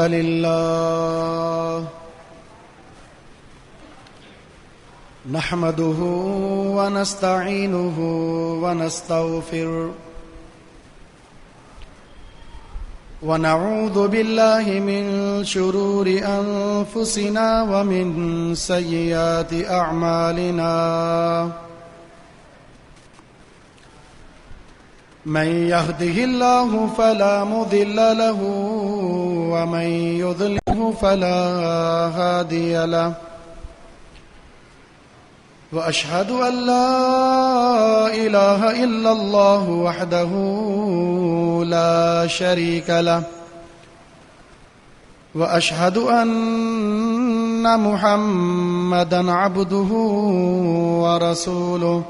لله نحمده ونستعينه ونستغفره ونعوذ بالله من شرور أنفسنا ومن سيئات أعمالنا من يهده الله فلا مضل له ومن يضلله فلا هادي له وأشهد أن لا إله إلا الله وحده لا شريك له وأشهد أن محمدا عبده ورسوله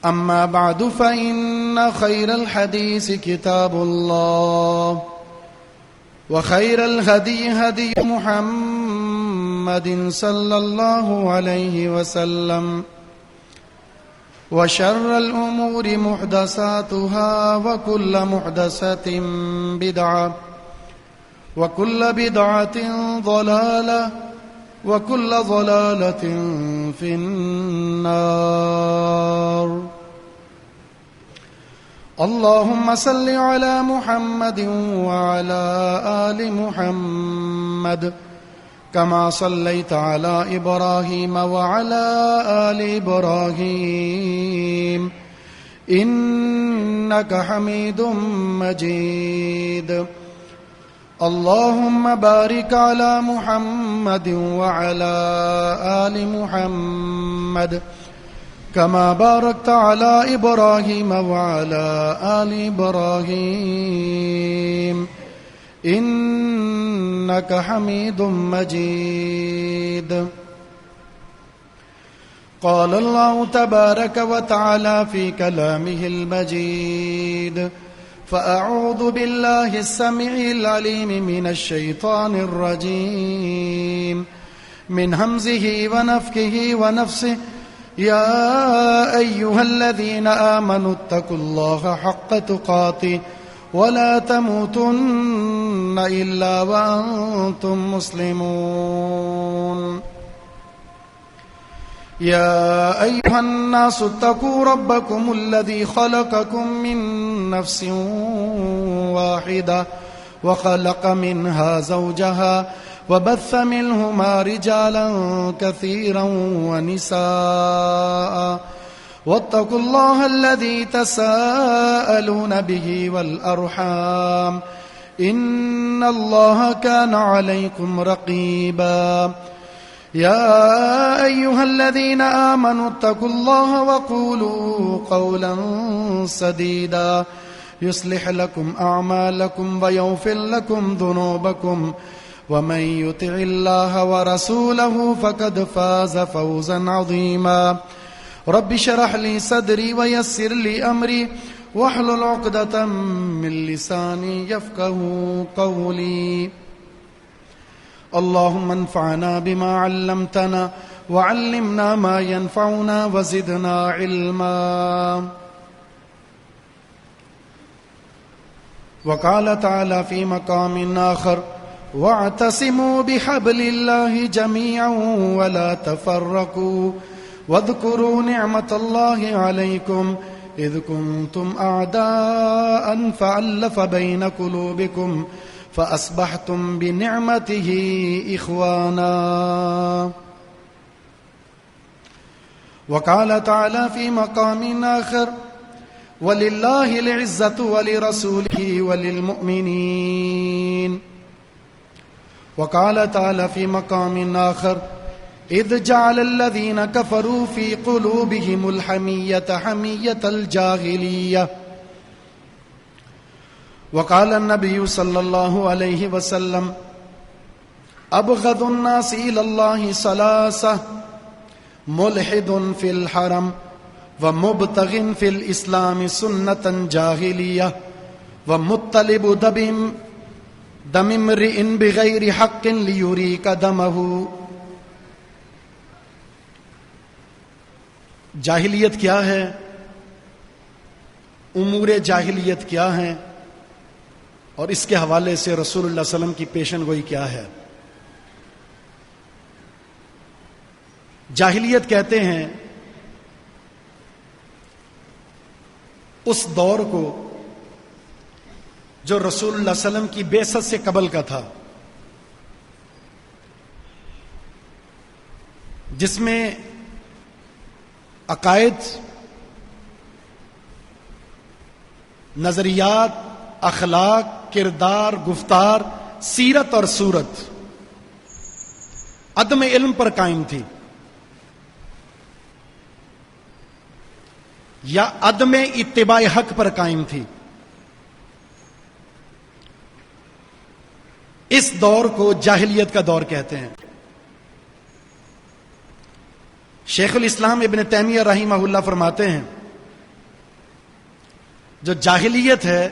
أما بعد فإن خير الحديث كتاب الله وخير الهدي هدي محمد صلى الله عليه وسلم وشر الأمور محدثاتها وكل محدثة بدعة وكل بدعة ضلالة وكل ضلالة في النار اللهم صل على محمد وعلى آل محمد كما صليت على إبراهيم وعلى آل إبراهيم إنك حميد مجيد اللهم بارك على محمد وعلى آل محمد كما باركت على إبراهيم وعلى آل إبراهيم إنك حميد مجيد قال الله تبارك وتعالى في كلامه المجيد فأعوذ بالله السميع العليم من الشيطان الرجيم من همزه ونفخه ونفسه يا أيها الذين آمنوا اتقوا الله حق تقاته ولا تموتن إلا وأنتم مسلمون يا أيها الناس اتقوا ربكم الذي خلقكم من نفس واحدة وخلق منها زوجها وبث منهما رجالا كثيرا ونساء واتقوا الله الذي تساءلون به والأرحام إن الله كان عليكم رقيبا يا أيها الذين آمنوا اتقوا الله وقولوا قولا سديدا يصلح لكم أعمالكم ويغفر لكم ذنوبكم ومن يطع الله ورسوله فقد فاز فوزا عظيما رب اشرح لي صدري ويسر لي أمري واحلل عقدة من لساني يفقه قولي اللهم انفعنا بما علمتنا وعلمنا ما ينفعنا وزدنا علما وقال تعالى في مقام آخر واعتصموا بحبل الله جميعا ولا تفرقوا واذكروا نعمة الله عليكم إذ كنتم أعداء فألف بين قلوبكم فأصبحتم بنعمته إخوانا وقال تعالى في مقام آخر ولله العزة ولرسوله وللمؤمنين وقال تعالى في مقام آخر إذ جعل الذين كفروا في قلوبهم الحمية حمية الجاهلية وقال النبي صلى الله عليه وسلم أبغض الناس إلى الله ثلاثة ملحد في الحرم ومبتغ في الإسلام سنة جاهلية ومطلب دم امرئ بغير حق ليريك دمه. جاہلیت کیا ہے؟ امور جاہلیت کیا ہیں اور اس کے حوالے سے رسول اللہ صلی اللہ علیہ وسلم کی پیشن گوئی کیا ہے. جاہلیت کہتے ہیں اس دور کو جو رسول اللہ صلی اللہ علیہ وسلم کی بعثت سے قبل کا تھا، جس میں عقائد، نظریات، اخلاق، کردار، گفتار، سیرت اور صورت عدم علم پر قائم تھی یا عدم اتباع حق پر قائم تھی. اس دور کو جاہلیت کا دور کہتے ہیں. شیخ الاسلام ابن تیمیہ رحمہ اللہ فرماتے ہیں جو جاہلیت ہے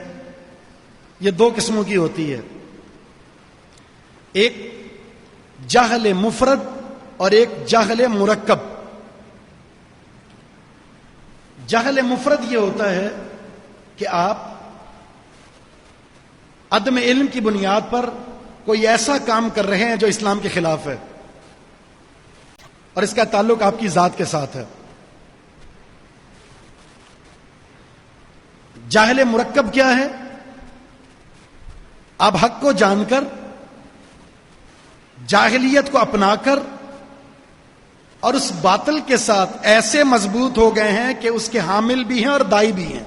یہ دو قسموں کی ہوتی ہے، ایک جہل مفرد اور ایک جہل مرکب. جہل مفرد یہ ہوتا ہے کہ آپ عدم علم کی بنیاد پر کوئی ایسا کام کر رہے ہیں جو اسلام کے خلاف ہے اور اس کا تعلق آپ کی ذات کے ساتھ ہے. جاہل مرکب کیا ہے؟ آپ حق کو جان کر جاہلیت کو اپنا کر اور اس باطل کے ساتھ ایسے مضبوط ہو گئے ہیں کہ اس کے حامل بھی ہیں اور دائی بھی ہیں.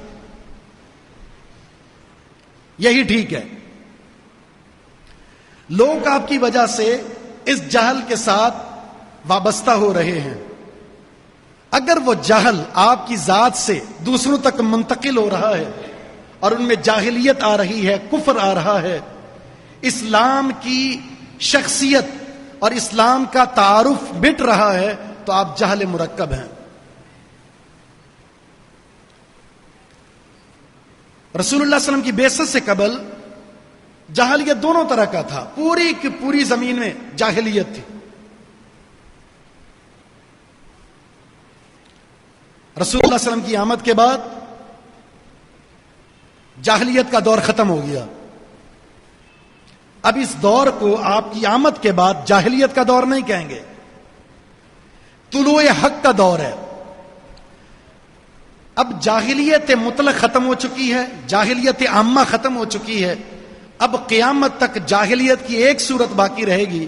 یہی ٹھیک ہے. لوگ آپ کی وجہ سے اس جہل کے ساتھ وابستہ ہو رہے ہیں. اگر وہ جہل آپ کی ذات سے دوسروں تک منتقل ہو رہا ہے اور ان میں جاہلیت آ رہی ہے، کفر آ رہا ہے، اسلام کی شخصیت اور اسلام کا تعارف مٹ رہا ہے، تو آپ جہل مرکب ہیں. رسول اللہ صلی اللہ علیہ وسلم کی بعثت سے قبل جاہلیت دونوں طرح کا تھا. پوری کی پوری زمین میں جاہلیت تھی. رسول اللہ صلی اللہ علیہ وسلم کی آمد کے بعد جاہلیت کا دور ختم ہو گیا. اب اس دور کو آپ کی آمد کے بعد جاہلیت کا دور نہیں کہیں گے، طلوع حق کا دور ہے. اب جاہلیت مطلق ختم ہو چکی ہے، جاہلیت عامہ ختم ہو چکی ہے. اب قیامت تک جاہلیت کی ایک صورت باقی رہے گی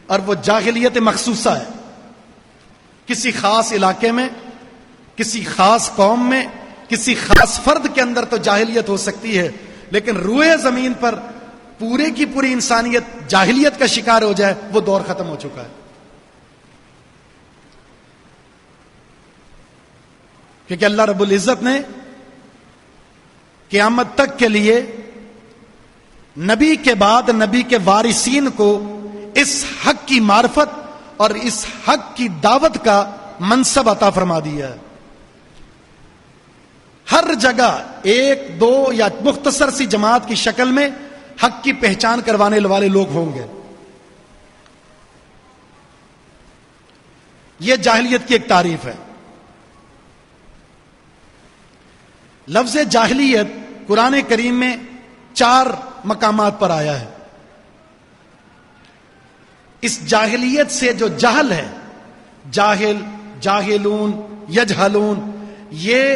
اور وہ جاہلیت مخصوصہ ہے. کسی خاص علاقے میں، کسی خاص قوم میں، کسی خاص فرد کے اندر تو جاہلیت ہو سکتی ہے، لیکن روئے زمین پر پورے کی پوری انسانیت جاہلیت کا شکار ہو جائے، وہ دور ختم ہو چکا ہے. کیونکہ اللہ رب العزت نے قیامت تک کے لیے نبی کے بعد نبی کے وارثین کو اس حق کی معرفت اور اس حق کی دعوت کا منصب عطا فرما دیا ہے. ہر جگہ ایک دو یا مختصر سی جماعت کی شکل میں حق کی پہچان کروانے والے لوگ ہوں گے. یہ جاہلیت کی ایک تعریف ہے. لفظ جاہلیت قرآن کریم میں 4 مقامات پر آیا ہے. اس جاہلیت سے جو جہل ہے، جاہل، جاہلون، یجہلون، یہ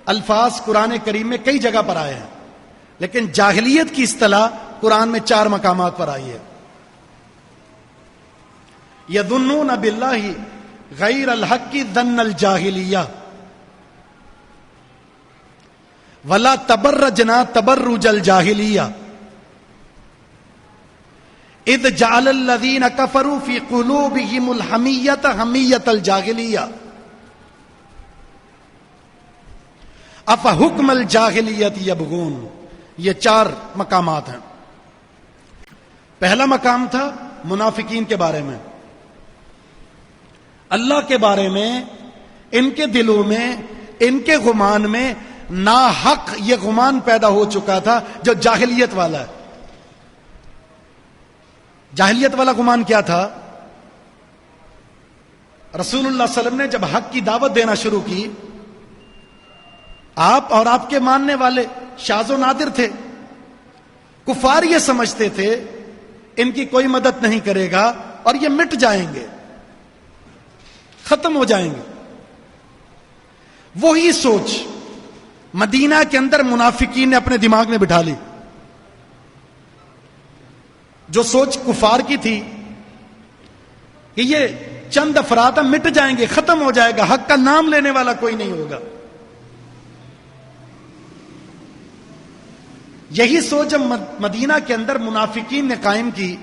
الفاظ قرآن کریم میں کئی جگہ پر آئے ہیں، لیکن جاہلیت کی اصطلاح قرآن میں 4 مقامات پر آئی ہے. یظنون باللہ غیر الحق ظن الجاہلیہ ولا تبرجنا تبرج الجاہلیہ اذ جعل الذین کفروا فی قلوبہم الحمیۃ حمیۃ الجاہلیہ افحکم الجاہلیت یبغون. یہ 4 مقامات ہیں. پہلا مقام تھا منافقین کے بارے میں. اللہ کے بارے میں ان کے دلوں میں، ان کے گمان میں ناحق یہ گمان پیدا ہو چکا تھا جو جاہلیت والا ہے. جاہلیت والا گمان کیا تھا؟ رسول اللہ صلی اللہ علیہ وسلم نے جب حق کی دعوت دینا شروع کی، آپ اور آپ کے ماننے والے شاذ و نادر تھے، کفار یہ سمجھتے تھے ان کی کوئی مدد نہیں کرے گا اور یہ مٹ جائیں گے، ختم ہو جائیں گے۔ وہی سوچ مدینہ کے اندر منافقین نے اپنے دماغ میں بٹھا لی۔ جو سوچ کفار کی تھی کہ یہ چند افراد مٹ جائیں گے، ختم ہو جائے گا، حق کا نام لینے والا کوئی نہیں ہوگا، یہی سوچ جب مدینہ کے اندر منافقین نے قائم کی،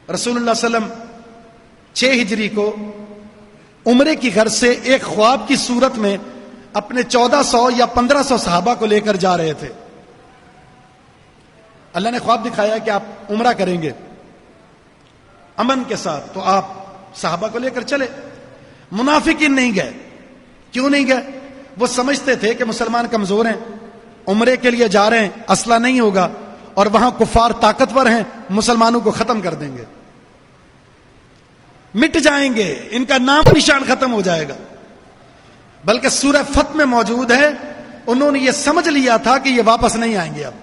رسول اللہ صلی اللہ علیہ وسلم 6 ہجری کو عمرے کی غرض سے ایک خواب کی صورت میں اپنے 1400 یا 1500 صحابہ کو لے کر جا رہے تھے۔ اللہ نے خواب دکھایا کہ آپ عمرہ کریں گے امن کے ساتھ، تو آپ صحابہ کو لے کر چلے۔ منافقین نہیں گئے۔ کیوں نہیں گئے؟ وہ سمجھتے تھے کہ مسلمان کمزور ہیں، عمرے کے لیے جا رہے ہیں، اسلحہ نہیں ہوگا، اور وہاں کفار طاقتور ہیں، مسلمانوں کو ختم کر دیں گے، مٹ جائیں گے، ان کا نام نشان ختم ہو جائے گا۔ بلکہ سورہ فتح میں موجود ہے، انہوں نے یہ سمجھ لیا تھا کہ یہ واپس نہیں آئیں گے اب۔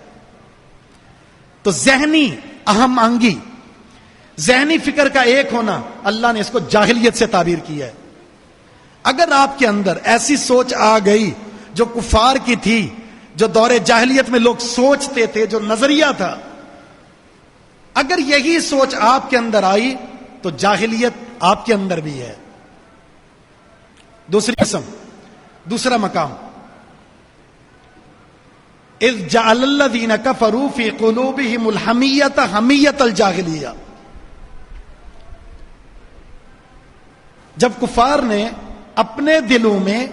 تو ذہنی اہم آنگی، ذہنی فکر کا ایک ہونا، اللہ نے اس کو جاہلیت سے تعبیر کیا ہے۔ اگر آپ کے اندر ایسی سوچ آ گئی جو کفار کی تھی، جو دور جاہلیت میں لوگ سوچتے تھے، جو نظریہ تھا، اگر یہی سوچ آپ کے اندر آئی تو جاہلیت آپ کے اندر بھی ہے۔ دوسری قسم، دوسرا مقام، اذ جعل الذین کفروا فی قلوبہم الحمیۃ حمیۃ الجاہلیہ، جب کفار نے اپنے دلوں میں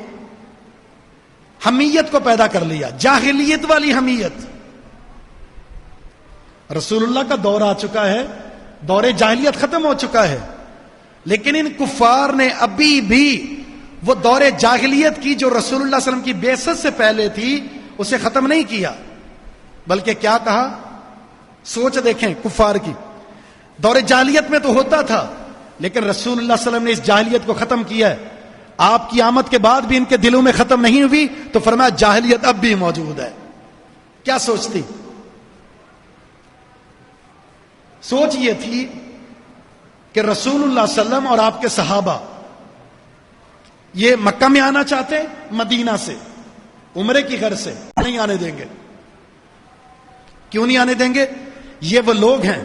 حمیت کو پیدا کر لیا، جاہلیت والی حمیت۔ رسول اللہ کا دور آ چکا ہے، دور جاہلیت ختم ہو چکا ہے، لیکن ان کفار نے ابھی بھی وہ دور جاہلیت کی جو رسول اللہ صلی اللہ علیہ وسلم کی بعثت سے پہلے تھی اسے ختم نہیں کیا، بلکہ کیا کہا؟ سوچ دیکھیں کفار کی، دور جاہلیت میں تو ہوتا تھا، لیکن رسول اللہ صلی اللہ علیہ وسلم نے اس جاہلیت کو ختم کیا ہے۔ آپ کی آمد کے بعد بھی ان کے دلوں میں ختم نہیں ہوئی، تو فرمایا جاہلیت اب بھی موجود ہے۔ کیا سوچتی؟ سوچ یہ تھی کہ رسول اللہ صلی اللہ علیہ وسلم اور آپ کے صحابہ یہ مکہ میں آنا چاہتے ہیں، مدینہ سے عمرے کی غرض سے نہیں آنے دیں گے۔ کیوں نہیں آنے دیں گے؟ یہ وہ لوگ ہیں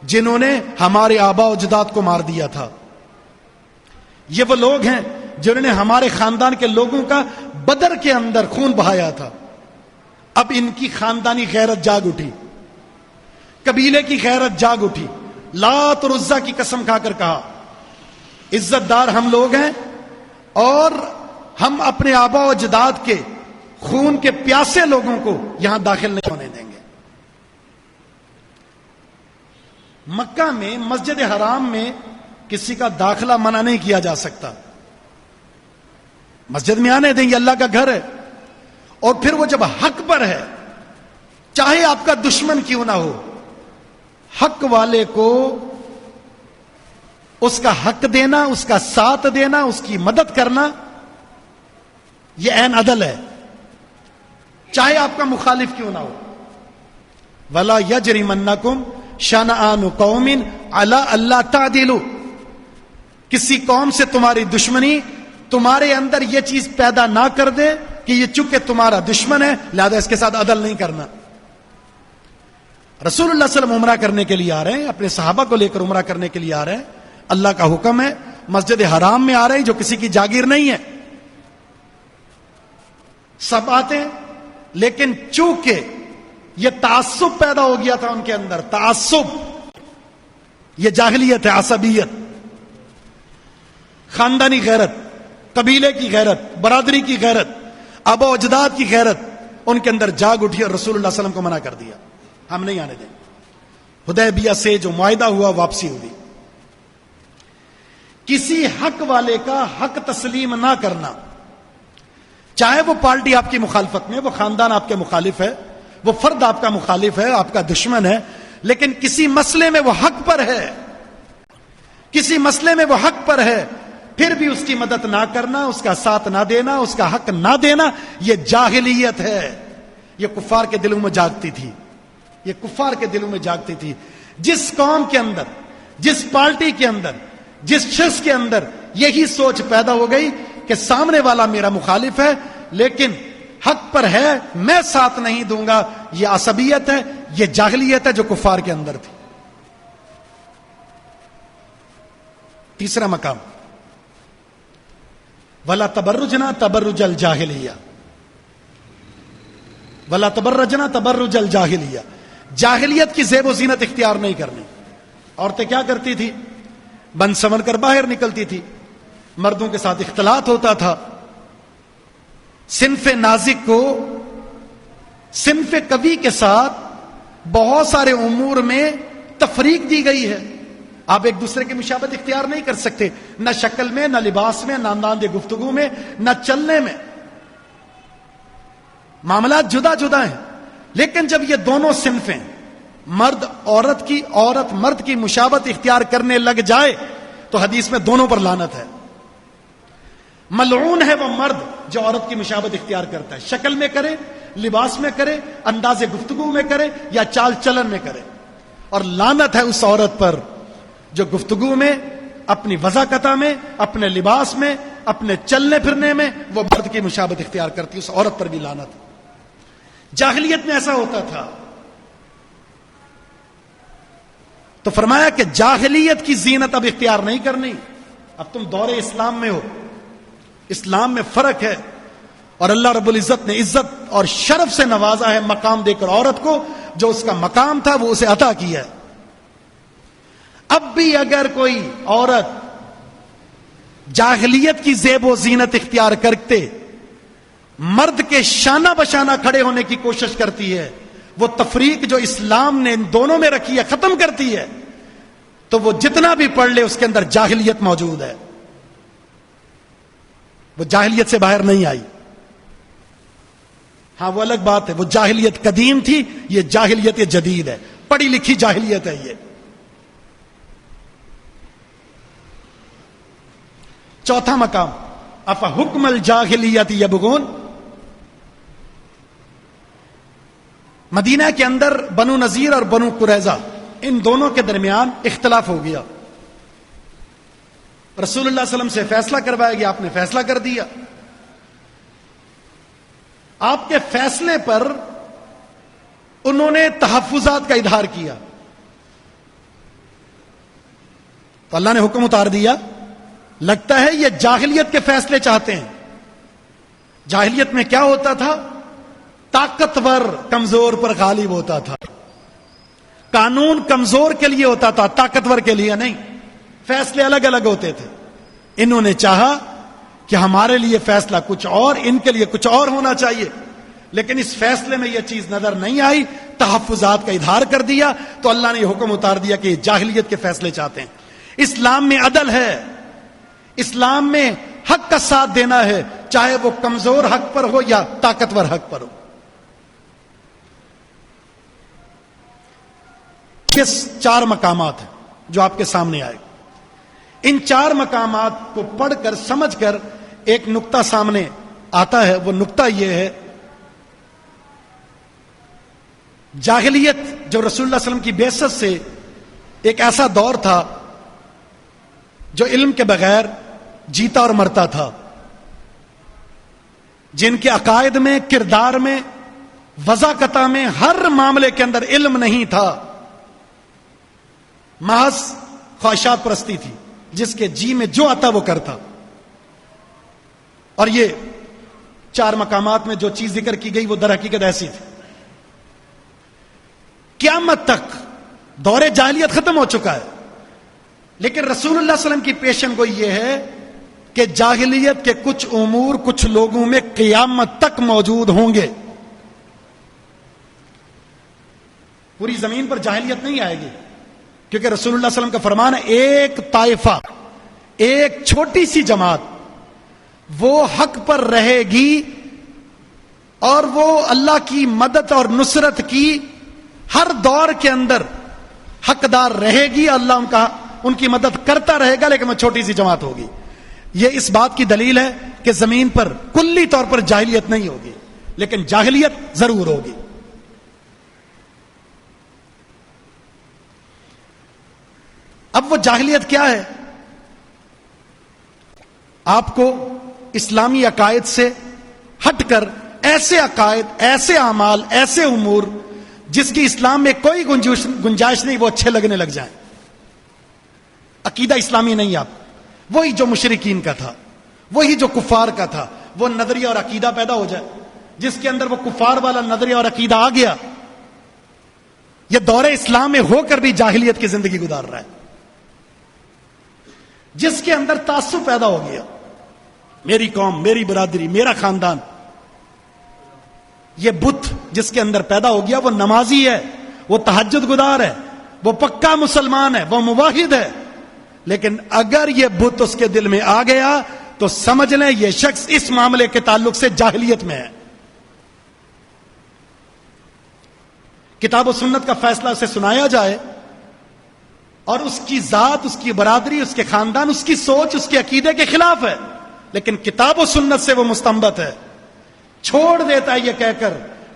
جنہوں نے ہمارے آبا و اجداد کو مار دیا تھا، یہ وہ لوگ ہیں جنہوں نے ہمارے خاندان کے لوگوں کا بدر کے اندر خون بہایا تھا۔ اب ان کی خاندانی غیرت جاگ اٹھی، قبیلے کی غیرت جاگ اٹھی، لات اور عزا کی قسم کھا کر کہا عزت دار ہم لوگ ہیں اور ہم اپنے آبا و اجداد کے خون کے پیاسے لوگوں کو یہاں داخل نہیں ہونے دیں گے۔ مکہ میں مسجد حرام میں کسی کا داخلہ منع نہیں کیا جا سکتا، مسجد میں آنے دیں گے، اللہ کا گھر ہے۔ اور پھر وہ جب حق پر ہے، چاہے آپ کا دشمن کیوں نہ ہو، حق والے کو اس کا حق دینا، اس کا ساتھ دینا، اس کی مدد کرنا، یہ عین عدل ہے، چاہے آپ کا مخالف کیوں نہ ہو۔ وَلَا يَجْرِمَنَّكُمْ شَنَآنُ قَوْمٍ عَلَىٰ أَلَّا تَعْدِلُوا، کسی قوم سے تمہاری دشمنی تمہارے اندر یہ چیز پیدا نہ کر دے کہ یہ چونکہ تمہارا دشمن ہے لہذا اس کے ساتھ عدل نہیں کرنا۔ رسول اللہ صلی اللہ علیہ وسلم عمرہ کرنے کے لیے آ رہے ہیں، اپنے صحابہ کو لے کر عمرہ کرنے کے لیے آ رہے ہیں، اللہ کا حکم ہے، مسجد حرام میں آ رہے ہیں جو کسی کی جاگیر نہیں ہے، سب آتے ہیں، لیکن چونکہ یہ تعصب پیدا ہو گیا تھا ان کے اندر، تعصب، یہ جاہلیت ہے، عصبیت، خاندانی غیرت، قبیلے کی غیرت، برادری کی غیرت، آبا و اجداد کی غیرت ان کے اندر جاگ اٹھی اور رسول اللہ صلی اللہ علیہ وسلم کو منع کر دیا، ہم نہیں آنے دیں۔ حدیبیہ سے جو معاہدہ ہوا واپسی ہوئی۔ کسی حق والے کا حق تسلیم نہ کرنا، چاہے وہ پارٹی آپ کی مخالفت میں، وہ خاندان آپ کے مخالف ہے، وہ فرد آپ کا مخالف ہے، آپ کا دشمن ہے، لیکن کسی مسئلے میں وہ حق پر ہے، کسی مسئلے میں وہ حق پر ہے، پھر بھی اس کی مدد نہ کرنا، اس کا ساتھ نہ دینا، اس کا حق نہ دینا، یہ جاہلیت ہے، یہ کفار کے دلوں میں جاگتی تھی۔ یہ کفار کے دلوں میں جاگتی تھی. جس قوم کے اندر، جس پارٹی کے اندر، جس شخص کے اندر یہی سوچ پیدا ہو گئی کہ سامنے والا میرا مخالف ہے لیکن حق پر ہے، میں ساتھ نہیں دوں گا، یہ عصبیت ہے، یہ جاہلیت ہے جو کفار کے اندر تھی. تیسرا مقام، وَلَا تَبَرُّجْنَا تَبَرُّجَ الْجَاهِلِيَّةِ، وَلَا تَبَرَّجْنَا تَبَرُّجَ الْجَاهِلِيَّةِ، جاہلیت کی زیب و زینت اختیار نہیں کرنی. عورتیں کیا کرتی تھی؟ بن سنور کر باہر نکلتی تھی، مردوں کے ساتھ اختلاط ہوتا تھا. صنف نازک کو صنف قوی کے ساتھ بہت سارے امور میں تفریق دی گئی ہے. آپ ایک دوسرے کی مشابہت اختیار نہیں کر سکتے، نہ شکل میں، نہ لباس میں، نہ انداز گفتگو میں، نہ چلنے میں. معاملات جدا جدا ہیں. لیکن جب یہ دونوں صنفیں مرد عورت کی، عورت مرد کی مشابہت اختیار کرنے لگ جائے تو حدیث میں دونوں پر لعنت ہے. ملعون ہے وہ مرد جو عورت کی مشابہت اختیار کرتا ہے، شکل میں کرے، لباس میں کرے، انداز گفتگو میں کرے یا چال چلن میں کرے. اور لعنت ہے اس عورت پر جو گفتگو میں، اپنی وضاقتہ میں، اپنے لباس میں، اپنے چلنے پھرنے میں وہ مرد کی مشابہت اختیار کرتی ہے، اس عورت پر بھی لعنت. جاہلیت میں ایسا ہوتا تھا. تو فرمایا کہ جاہلیت کی زینت اب اختیار نہیں کرنی. اب تم دور اسلام میں ہو، اسلام میں فرق ہے، اور اللہ رب العزت نے عزت اور شرف سے نوازا ہے مقام دے کر عورت کو، جو اس کا مقام تھا وہ اسے عطا کیا ہے. اب بھی اگر کوئی عورت جاہلیت کی زیب و زینت اختیار کرتے مرد کے شانہ بشانہ کھڑے ہونے کی کوشش کرتی ہے، وہ تفریق جو اسلام نے ان دونوں میں رکھی ہے ختم کرتی ہے، تو وہ جتنا بھی پڑھ لے اس کے اندر جاہلیت موجود ہے. وہ جاہلیت سے باہر نہیں آئی. ہاں وہ الگ بات ہے، وہ جاہلیت قدیم تھی، یہ جاہلیت جدید ہے، پڑھی لکھی جاہلیت ہے. یہ چوتھا مقام، افا حکم الجاہلیت یبغون. مدینہ کے اندر بنو نذیر اور بنو قریظہ ان دونوں کے درمیان اختلاف ہو گیا. رسول اللہ صلی اللہ علیہ وسلم سے فیصلہ کروایا گیا، آپ نے فیصلہ کر دیا. آپ کے فیصلے پر انہوں نے تحفظات کا اظہار کیا تو اللہ نے حکم اتار دیا. لگتا ہے یہ جاہلیت کے فیصلے چاہتے ہیں. جاہلیت میں کیا ہوتا تھا؟ طاقتور کمزور پر غالب ہوتا تھا. قانون کمزور کے لیے ہوتا تھا، طاقتور کے لیے نہیں. فیصلے الگ الگ ہوتے تھے. انہوں نے چاہا کہ ہمارے لیے فیصلہ کچھ اور، ان کے لیے کچھ اور ہونا چاہیے، لیکن اس فیصلے میں یہ چیز نظر نہیں آئی، تحفظات کا اظہار کر دیا تو اللہ نے یہ حکم اتار دیا کہ یہ جاہلیت کے فیصلے چاہتے ہیں. اسلام میں عدل ہے، اسلام میں حق کا ساتھ دینا ہے، چاہے وہ کمزور حق پر ہو یا طاقتور حق پر ہو. یہ 4 مقامات ہیں جو آپ کے سامنے آئے. ان 4 مقامات کو پڑھ کر سمجھ کر ایک نقطہ سامنے آتا ہے. وہ نقطہ یہ ہے، جاہلیت جو رسول اللہ صلی اللہ علیہ وسلم کی بعثت سے ایک ایسا دور تھا جو علم کے بغیر جیتا اور مرتا تھا، جن کے عقائد میں، کردار میں، وضاقتہ میں، ہر معاملے کے اندر علم نہیں تھا، محض خواہشات پرستی تھی، جس کے جی میں جو آتا وہ کرتا. اور یہ 4 مقامات میں جو چیز ذکر کی گئی وہ در حقیقت ایسی تھی. قیامت تک دور جاہلیت ختم ہو چکا ہے، لیکن رسول اللہ صلی اللہ علیہ وسلم کی پیشن گوئی یہ ہے کہ جاہلیت کے کچھ امور کچھ لوگوں میں قیامت تک موجود ہوں گے. پوری زمین پر جاہلیت نہیں آئے گی، کیونکہ رسول اللہ صلی اللہ علیہ وسلم کا فرمان ہے ایک طائفہ، ایک چھوٹی سی جماعت وہ حق پر رہے گی اور وہ اللہ کی مدد اور نصرت کی ہر دور کے اندر حقدار رہے گی. اللہ ان کی مدد کرتا رہے گا، لیکن وہ چھوٹی سی جماعت ہوگی. یہ اس بات کی دلیل ہے کہ زمین پر کلی طور پر جاہلیت نہیں ہوگی، لیکن جاہلیت ضرور ہوگی. اب وہ جاہلیت کیا ہے؟ آپ کو اسلامی عقائد سے ہٹ کر ایسے عقائد، ایسے اعمال، ایسے امور جس کی اسلام میں کوئی گنجائش نہیں، وہ اچھے لگنے لگ جائیں. عقیدہ اسلامی نہیں. آپ وہی جو مشرکین کا تھا، وہی جو کفار کا تھا، وہ نظریہ اور عقیدہ پیدا ہو جائے. جس کے اندر وہ کفار والا نظریہ اور عقیدہ آ گیا، یہ دور اسلام میں ہو کر بھی جاہلیت کی زندگی گزار رہا ہے. جس کے اندر تعصب پیدا ہو گیا، میری قوم، میری برادری، میرا خاندان، یہ بت جس کے اندر پیدا ہو گیا، وہ نمازی ہے، وہ تہجد گزار ہے، وہ پکا مسلمان ہے، وہ موحد ہے. لیکن اگر یہ بت اس کے دل میں آ گیا تو سمجھ لیں یہ شخص اس معاملے کے تعلق سے جاہلیت میں ہے. کتاب و سنت کا فیصلہ اسے سنایا جائے اور اس کی ذات، اس کی برادری، اس کے خاندان، اس کی سوچ، اس کے عقیدے کے خلاف ہے، لیکن کتاب و سنت سے وہ مستنبت ہے. چھوڑ دیتا ہے یہ کہہ کر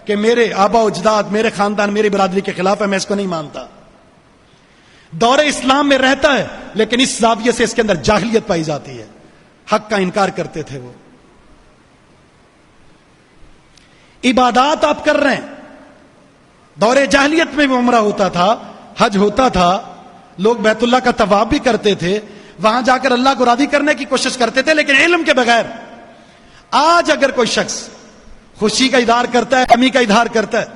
کہ میرے آبا و اجداد، میرے خاندان، میری برادری کے خلاف ہے، میں اس کو نہیں مانتا. دور اسلام میں رہتا ہے لیکن اس زاویے سے اس کے اندر جاہلیت پائی جاتی ہے. حق کا انکار کرتے تھے وہ. عبادات آپ کر رہے ہیں. دور جاہلیت میں بھی عمرہ ہوتا تھا، حج ہوتا تھا، لوگ بیت اللہ کا طواف بھی کرتے تھے، وہاں جا کر اللہ کو راضی کرنے کی کوشش کرتے تھے، لیکن علم کے بغیر. آج اگر کوئی شخص خوشی کا اظہار کرتا ہے، کمی کا اظہار کرتا ہے،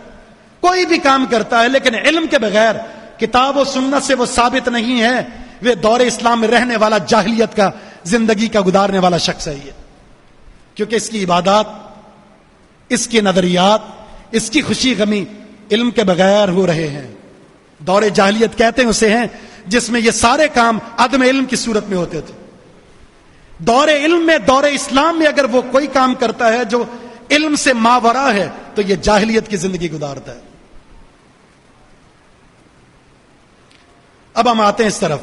کوئی بھی کام کرتا ہے، لیکن علم کے بغیر، کتاب و سنت سے وہ ثابت نہیں ہے، وہ دور اسلام میں رہنے والا، جاہلیت کا زندگی کا گزارنے والا شخص ہے یہ. کیونکہ اس کی عبادات، اس کے نظریات، اس کی خوشی غمی علم کے بغیر ہو رہے ہیں. دور جاہلیت کہتے ہیں اسے ہیں جس میں یہ سارے کام عدم علم کی صورت میں ہوتے تھے. دور علم میں، دور اسلام میں اگر وہ کوئی کام کرتا ہے جو علم سے ماورا ہے تو یہ جاہلیت کی زندگی گزارتا ہے. اب ہم آتے ہیں اس طرف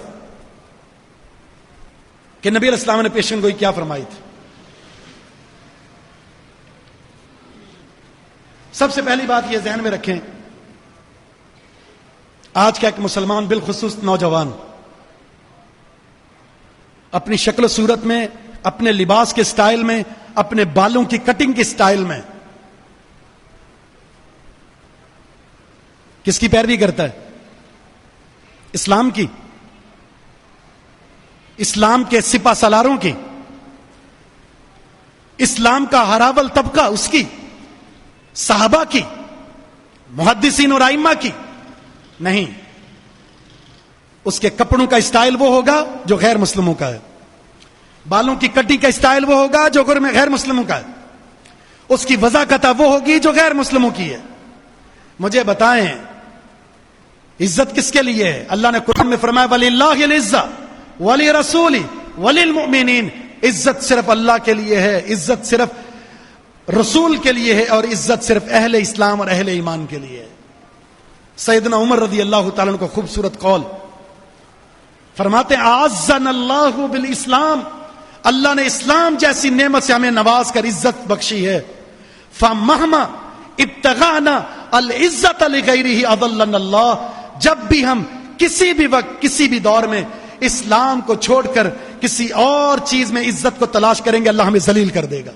کہ نبی علیہ السلام نے پیشن گوئی کیا فرمائی تھی. سب سے پہلی بات یہ ذہن میں رکھیں، آج کا ایک مسلمان بالخصوص نوجوان اپنی شکل و صورت میں، اپنے لباس کے سٹائل میں، اپنے بالوں کی کٹنگ کے سٹائل میں کس کی پیروی کرتا ہے؟ اسلام کی، اسلام کے سپہ سالاروں کی، اسلام کا ہراول طبقہ اس کی، صحابہ کی، محدثین اور ائمہ کی نہیں. اس کے کپڑوں کا اسٹائل وہ ہوگا جو غیر مسلموں کا ہے، بالوں کی کٹی کا اسٹائل وہ ہوگا جو غیر مسلموں کا ہے، اس کی وضاحت وہ ہوگی جو غیر مسلموں کی ہے. مجھے بتائیں عزت کس کے لیے ہے؟ اللہ نے قرآن میں فرمایا وَلِلَّهِ الْعِزَّةُ وَلِرَسُولِهِ وَلِلْمُؤْمِنِينَ. عزت صرف اللہ کے لیے ہے، عزت صرف رسول کے لیے ہے، اور عزت صرف اہل اسلام اور اہل ایمان کے لیے ہے. سیدنا عمر رضی اللہ تعالیٰ عنہ کو خوبصورت قول فرماتے ہیں اعزنا اللہ بالاسلام، اللہ نے اسلام جیسی نعمت سے ہمیں نواز کر عزت بخشی ہے. فمہما ابتغانا العزت لغیرہ اضلنا اللہ. جب بھی ہم کسی بھی وقت، کسی بھی دور میں اسلام کو چھوڑ کر کسی اور چیز میں عزت کو تلاش کریں گے، اللہ ہمیں ذلیل کر دے گا.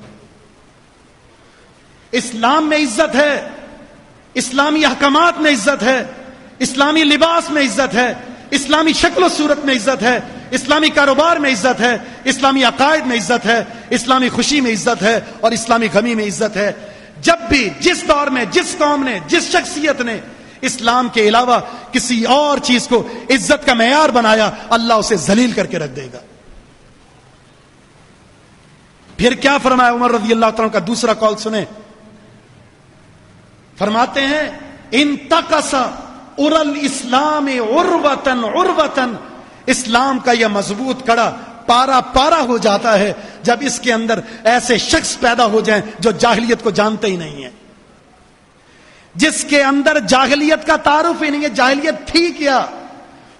اسلام میں عزت ہے، اسلامی احکامات میں عزت ہے، اسلامی لباس میں عزت ہے، اسلامی شکل و صورت میں عزت ہے، اسلامی کاروبار میں عزت ہے، اسلامی عقائد میں عزت ہے، اسلامی خوشی میں عزت ہے، اور اسلامی غمی میں عزت ہے. جب بھی جس دور میں جس قوم نے، جس شخصیت نے اسلام کے علاوہ کسی اور چیز کو عزت کا معیار بنایا، اللہ اسے ذلیل کر کے رکھ دے گا. پھر کیا فرمایا عمر رضی اللہ تعالیٰ کا دوسرا قول سنیں. فرماتے ہیں انتقص ارل اسلام عروتن عروتن. اسلام کا یہ مضبوط کڑا پارا پارا ہو جاتا ہے جب اس کے اندر ایسے شخص پیدا ہو جائیں جو جاہلیت کو جانتے ہی نہیں ہیں، جس کے اندر جاہلیت کا تعارف ہی نہیں ہے. جاہلیت تھی کیا؟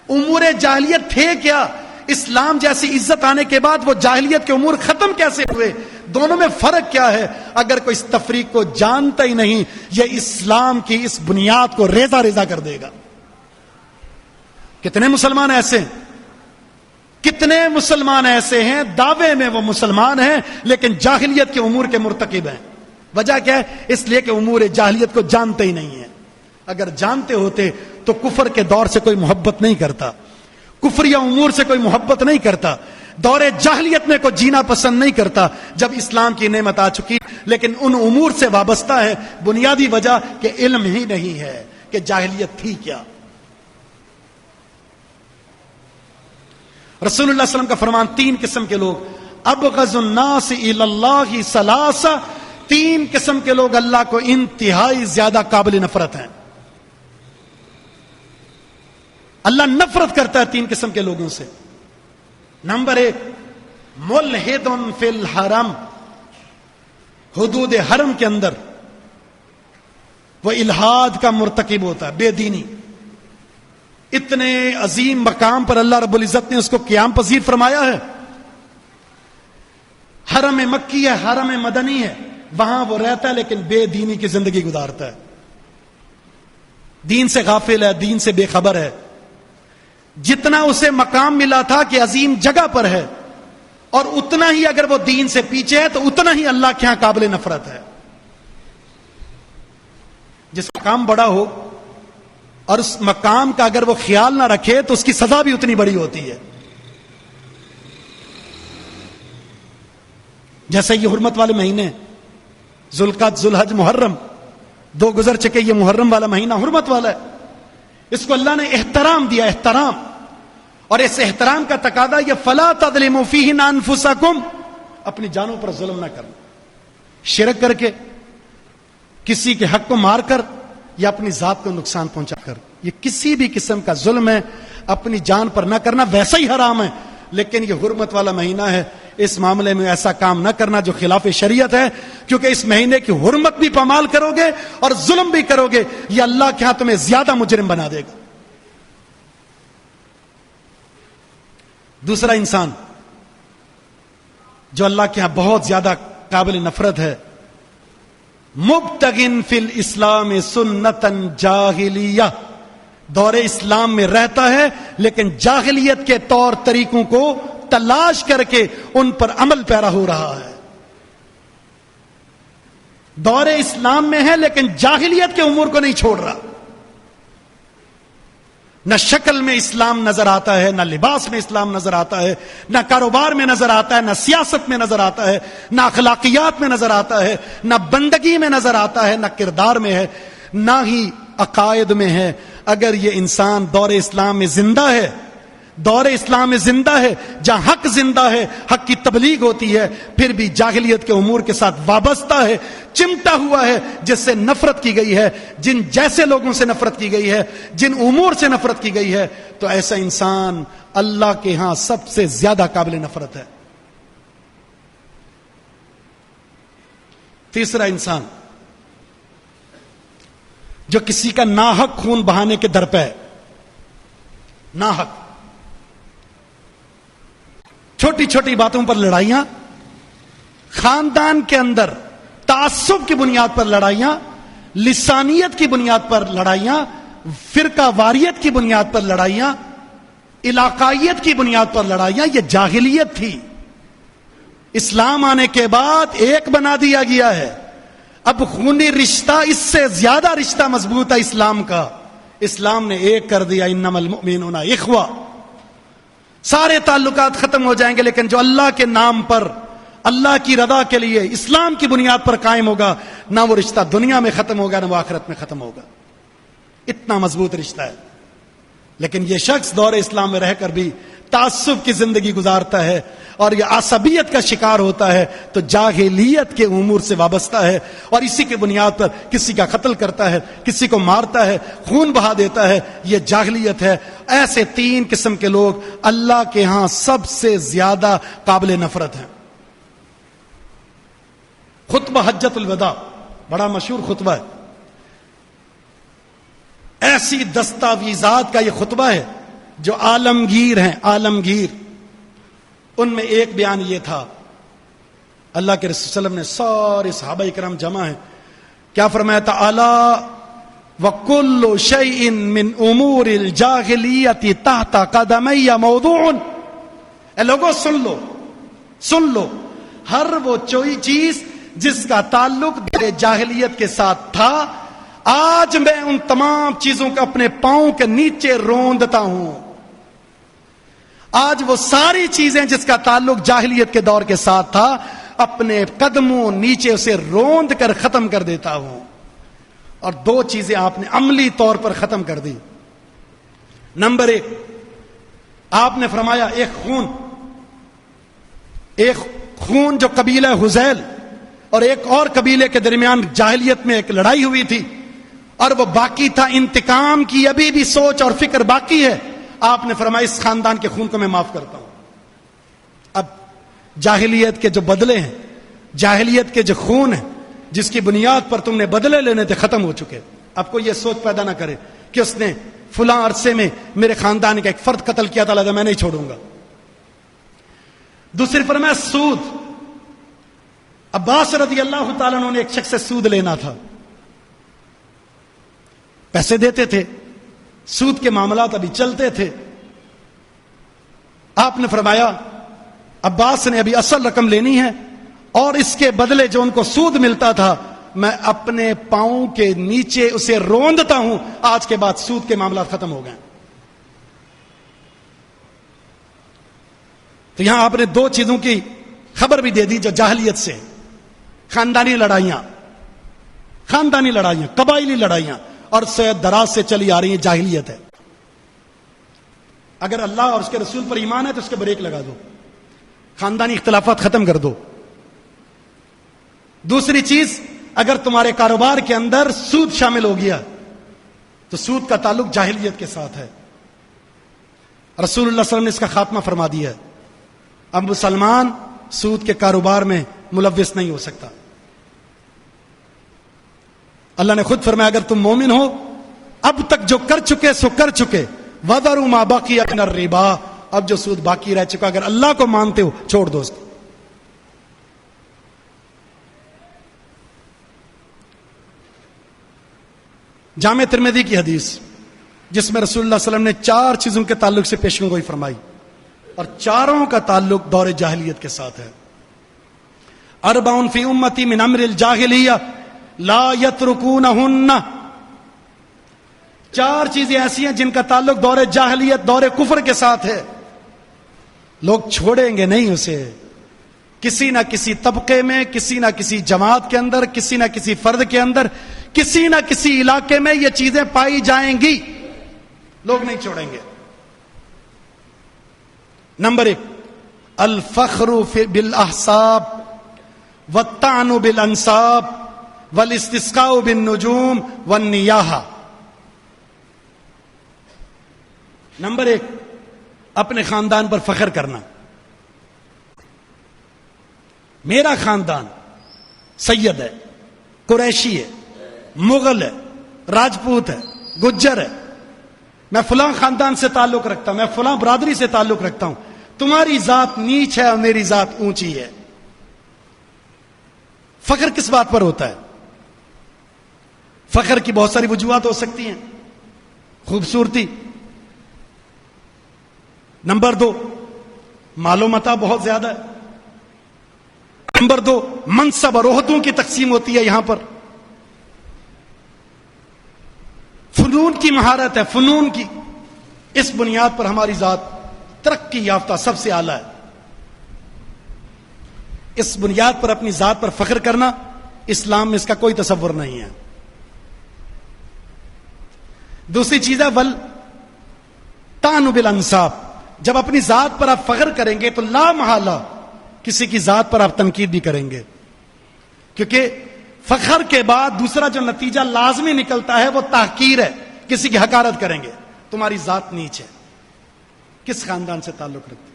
امور جاہلیت تھے کیا؟ اسلام جیسی عزت آنے کے بعد وہ جاہلیت کے امور ختم کیسے ہوئے؟ دونوں میں فرق کیا ہے؟ اگر کوئی اس تفریق کو جانتا ہی نہیں، یہ اسلام کی اس بنیاد کو ریزہ ریزہ کر دے گا. کتنے مسلمان ایسے ہیں کتنے مسلمان ایسے ہیں دعوے میں وہ مسلمان ہیں لیکن جاہلیت کے امور کے مرتکب ہیں. وجہ کیا ہے؟ اس لیے کہ امور جاہلیت کو جانتے ہی نہیں ہیں. اگر جانتے ہوتے تو کفر کے دور سے کوئی محبت نہیں کرتا, کفر یا امور سے کوئی محبت نہیں کرتا, دور جاہلیت میں کوئی جینا پسند نہیں کرتا جب اسلام کی نعمت آ چکی. لیکن ان امور سے وابستہ ہے, بنیادی وجہ کہ علم ہی نہیں ہے کہ جاہلیت تھی کیا. رسول اللہ صلی اللہ علیہ وسلم کا فرمان, 3 قسم کے لوگ, ابغض الناس الی اللہ ثلاثہ, 3 قسم کے لوگ اللہ کو انتہائی زیادہ قابل نفرت ہیں. اللہ نفرت کرتا ہے 3 قسم کے لوگوں سے. نمبر 1, ملحد فی الحرم, حدود حرم کے اندر وہ الحاد کا مرتکب ہوتا ہے, بے دینی. اتنے عظیم مقام پر اللہ رب العزت نے اس کو قیام پذیر فرمایا ہے. حرم مکی ہے, حرم مدنی ہے, وہاں وہ رہتا ہے لیکن بے دینی کی زندگی گزارتا ہے, دین سے غافل ہے, دین سے بے خبر ہے. جتنا اسے مقام ملا تھا کہ عظیم جگہ پر ہے, اور اتنا ہی اگر وہ دین سے پیچھے ہے تو اتنا ہی اللہ کے ہاں قابل نفرت ہے. جس مقام بڑا ہو اور اس مقام کا اگر وہ خیال نہ رکھے تو اس کی سزا بھی اتنی بڑی ہوتی ہے. جیسے یہ حرمت والے مہینے ذوالقعدہ, ذوالحج, محرم, 2 گزر چکے. یہ محرم والا مہینہ حرمت والا ہے, اس کو اللہ نے احترام دیا, احترام. اور اس احترام کا تقاضا یہ, فلا تظلموا فیہن انفسکم, اپنی جانوں پر ظلم نہ کرنا, شرک کر کے, کسی کے حق کو مار کر, یا اپنی ذات کو نقصان پہنچا کر. یہ کسی بھی قسم کا ظلم ہے, اپنی جان پر نہ کرنا, ویسا ہی حرام ہے. لیکن یہ حرمت والا مہینہ ہے, اس معاملے میں ایسا کام نہ کرنا جو خلاف شریعت ہے, کیونکہ اس مہینے کی حرمت بھی پامال کرو گے اور ظلم بھی کرو گے, یہ اللہ کے ہاں تمہیں زیادہ مجرم بنا دے گا. دوسرا انسان جو اللہ کے ہاں بہت زیادہ قابل نفرت ہے, مبتغن فی الاسلام سنتن جاہلیہ, دور اسلام میں رہتا ہے لیکن جاہلیت کے طور طریقوں کو تلاش کر کے ان پر عمل پیرا ہو رہا ہے. دور اسلام میں ہے لیکن جاہلیت کے امور کو نہیں چھوڑ رہا. نہ شکل میں اسلام نظر آتا ہے, نہ لباس میں اسلام نظر آتا ہے, نہ کاروبار میں نظر آتا ہے, نہ سیاست میں نظر آتا ہے, نہ اخلاقیات میں نظر آتا ہے, نہ بندگی میں نظر آتا ہے, نہ کردار میں ہے, نہ ہی عقائد میں ہے. اگر یہ انسان دور اسلام میں زندہ ہے, دور اسلام میں زندہ ہے جہاں حق زندہ ہے, حق کی تبلیغ ہوتی ہے, پھر بھی جاہلیت کے امور کے ساتھ وابستہ ہے, چمٹا ہوا ہے, جس سے نفرت کی گئی ہے, جن جیسے لوگوں سے نفرت کی گئی ہے, جن امور سے نفرت کی گئی ہے, تو ایسا انسان اللہ کے ہاں سب سے زیادہ قابل نفرت ہے. تیسرا انسان جو کسی کا ناحق خون بہانے کے در پہ ہے, ناحق, چھوٹی چھوٹی باتوں پر لڑائیاں, خاندان کے اندر تعصب کی بنیاد پر لڑائیاں, لسانیت کی بنیاد پر لڑائیاں, فرقہ واریت کی بنیاد پر لڑائیاں, علاقائیت کی بنیاد پر لڑائیاں, یہ جاہلیت تھی. اسلام آنے کے بعد ایک بنا دیا گیا ہے. اب خونی رشتہ, اس سے زیادہ رشتہ مضبوط ہے اسلام کا. اسلام نے ایک کر دیا, انما المؤمنون اخوہ. سارے تعلقات ختم ہو جائیں گے لیکن جو اللہ کے نام پر, اللہ کی رضا کے لیے اسلام کی بنیاد پر قائم ہوگا, نہ وہ رشتہ دنیا میں ختم ہوگا نہ وہ آخرت میں ختم ہوگا. اتنا مضبوط رشتہ ہے. لیکن یہ شخص دور اسلام میں رہ کر بھی تعصب کی زندگی گزارتا ہے اور یہ عصبیت کا شکار ہوتا ہے, تو جاہلیت کے امور سے وابستہ ہے, اور اسی کی بنیاد پر کسی کا قتل کرتا ہے, کسی کو مارتا ہے, خون بہا دیتا ہے. یہ جاہلیت ہے. ایسے 3 قسم کے لوگ اللہ کے ہاں سب سے زیادہ قابل نفرت ہیں. خطبہ حجت الوداع بڑا مشہور خطبہ ہے. ایسی دستاویزات کا یہ خطبہ ہے جو عالمگیر ہیں, عالمگیر. ان میں ایک بیان یہ تھا, اللہ کے رسول صلی اللہ علیہ وسلم نے سارے صحابہ کرام جمع ہیں, کیا فرمایا تھا؟ الا وکل شیء من امور الجاہلیت تحت قدمی موضوع. اے لوگوں سن لو، ہر وہ چیز جس کا تعلق جاہلیت کے ساتھ تھا، آج میں ان تمام چیزوں کو اپنے پاؤں کے نیچے روندتا ہوں۔ آج وہ ساری چیزیں جس کا تعلق جاہلیت کے دور کے ساتھ تھا، اپنے قدموں نیچے اسے روند کر ختم کر دیتا ہوں۔ اور دو چیزیں آپ نے عملی طور پر ختم کر دی۔ نمبر 1، آپ نے فرمایا ایک خون جو قبیلہ حذیل اور ایک اور قبیلے کے درمیان جاہلیت میں ایک لڑائی ہوئی تھی، اور وہ باقی تھا، انتقام کی ابھی بھی سوچ اور فکر باقی ہے۔ آپ نے فرمایا اس خاندان کے خون کو میں معاف کرتا ہوں۔ اب جاہلیت کے جو بدلے ہیں، جاہلیت کے جو خون ہیں جس کی بنیاد پر تم نے بدلے لینے تھے، ختم ہو چکے۔ اب کوئی یہ سوچ پیدا نہ کرے کہ اس نے فلاں عرصے میں میرے خاندان کا ایک فرد قتل کیا تھا، لہذا میں نہیں چھوڑوں گا۔ دوسری فرمایا سود۔ عباس رضی اللہ تعالیٰ عنہ نے ایک شخص سے سود لینا تھا، پیسے دیتے تھے، سود کے معاملات ابھی چلتے تھے۔ آپ نے فرمایا عباس نے ابھی اصل رقم لینی ہے، اور اس کے بدلے جو ان کو سود ملتا تھا میں اپنے پاؤں کے نیچے اسے روندتا ہوں۔ آج کے بعد سود کے معاملات ختم ہو گئے۔ تو یہاں آپ نے دو چیزوں کی خبر بھی دے دی جو جاہلیت سے، خاندانی لڑائیاں، قبائلی لڑائیاں، اور سید دراز سے چلی آ رہی ہیں، جاہلیت ہے۔ اگر اللہ اور اس کے رسول پر ایمان ہے تو اس کے بریک لگا دو، خاندانی اختلافات ختم کر دو۔ دوسری چیز، اگر تمہارے کاروبار کے اندر سود شامل ہو گیا تو سود کا تعلق جاہلیت کے ساتھ ہے۔ رسول اللہ صلی اللہ علیہ وسلم نے اس کا خاتمہ فرما دیا ہے۔ اب مسلمان سود کے کاروبار میں ملوث نہیں ہو سکتا۔ اللہ نے خود فرمایا اگر تم مومن ہو، اب تک جو کر چکے سو کر چکے، وَذَرُوا مَا بَقِيَ مِنَ الرِّبَا، اب جو سود باقی رہ چکا اگر اللہ کو مانتے ہو چھوڑ دو اس کو۔ جامع ترمذی کی حدیث جس میں رسول اللہ صلی اللہ علیہ وسلم نے 4 چیزوں کے تعلق سے پیشن گوئی فرمائی، اور چاروں کا تعلق دور جاہلیت کے ساتھ ہے۔ اربع فی امتی من امر الجاہلیہ لا یترکونہن، 4 چیزیں ایسی ہیں جن کا تعلق دور جاہلیت، دور کفر کے ساتھ ہے، لوگ چھوڑیں گے نہیں اسے۔ کسی نہ کسی طبقے میں، کسی نہ کسی جماعت کے اندر، کسی نہ کسی فرد کے اندر، کسی نہ کسی علاقے میں یہ چیزیں پائی جائیں گی، لوگ نہیں چھوڑیں گے۔ نمبر 1، الفخر بالاحساب والطعن بالانساب والاستسقاء بالنجوم والنیاحہ۔ نمبر 1، اپنے خاندان پر فخر کرنا۔ میرا خاندان سید ہے، قریشی ہے، مغل ہے، راجپوت ہے، گجر ہے، میں فلاں خاندان سے تعلق رکھتا ہوں، میں فلاں برادری سے تعلق رکھتا ہوں، تمہاری ذات نیچ ہے اور میری ذات اونچی ہے۔ فخر کس بات پر ہوتا ہے؟ فخر کی بہت ساری وجوہات ہو سکتی ہیں۔ خوبصورتی، نمبر 2 مال و متاع بہت زیادہ ہے، نمبر 2 منصب اور عہدوں کی تقسیم ہوتی ہے، یہاں پر فنون کی مہارت ہے، فنون کی، اس بنیاد پر ہماری ذات ترقی یافتہ سب سے اعلیٰ ہے۔ اس بنیاد پر اپنی ذات پر فخر کرنا اسلام میں اس کا کوئی تصور نہیں ہے۔ دوسری چیز ہے والطعن بالانساب، جب اپنی ذات پر آپ فخر کریں گے تو لا محالہ کسی کی ذات پر آپ تنقید بھی کریں گے، کیونکہ فخر کے بعد دوسرا جو نتیجہ لازمی نکلتا ہے وہ تحقیر ہے، کسی کی حقارت کریں گے، تمہاری ذات نیچ ہے۔ کس خاندان سے تعلق رکھتے؟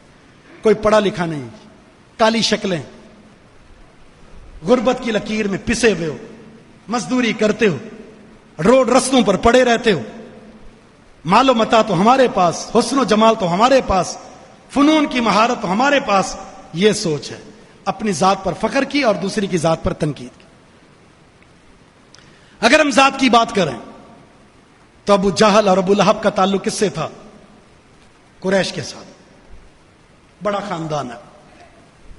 کوئی پڑھا لکھا نہیں، کالی شکلیں، غربت کی لکیر میں پسے ہوئے ہو، مزدوری کرتے ہو، روڈ رستوں پر پڑے رہتے ہو، مال و متاع تو ہمارے پاس، حسن و جمال تو ہمارے پاس، فنون کی مہارت تو ہمارے پاس، یہ سوچ ہے۔ اپنی ذات پر فخر کی اور دوسری کی ذات پر تنقید کی۔ اگر ہم ذات کی بات کریں تو ابو جہل اور ابو لہب کا تعلق کس سے تھا؟ قریش کے ساتھ۔ بڑا خاندان ہے،